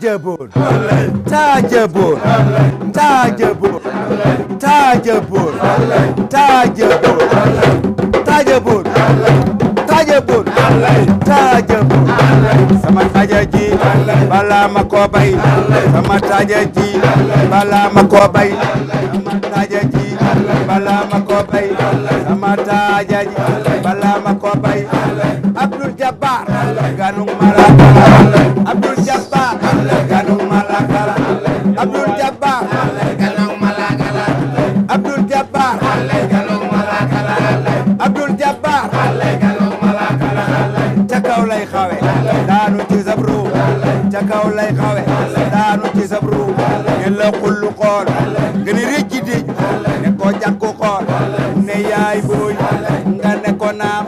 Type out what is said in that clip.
Tajabur, Tajabur, Tajabur, Tajabur, Tajabur, Tajabur, Tajabur, Tajabur. Sama tajaji bala ma ko bay, sama tajaji bala ma ko bay, sama tajaji bala ma ko bay, sama tajaji bala ma ko bay. Abdul Jabbar ganung malakala, Abdul Jabbar ganung malakala, Abdul Jabbar ganung malakala, Abdul Jabbar ganung malakala, Abdul Jabbar ganung malakala. Cakaw lay xawe daanu ci sabru, cakaw lay xawe daanu ci sabru. Yella xullu xool gën a rëcc di ne ko jàkku xool ne yaay booy nga ne ko naam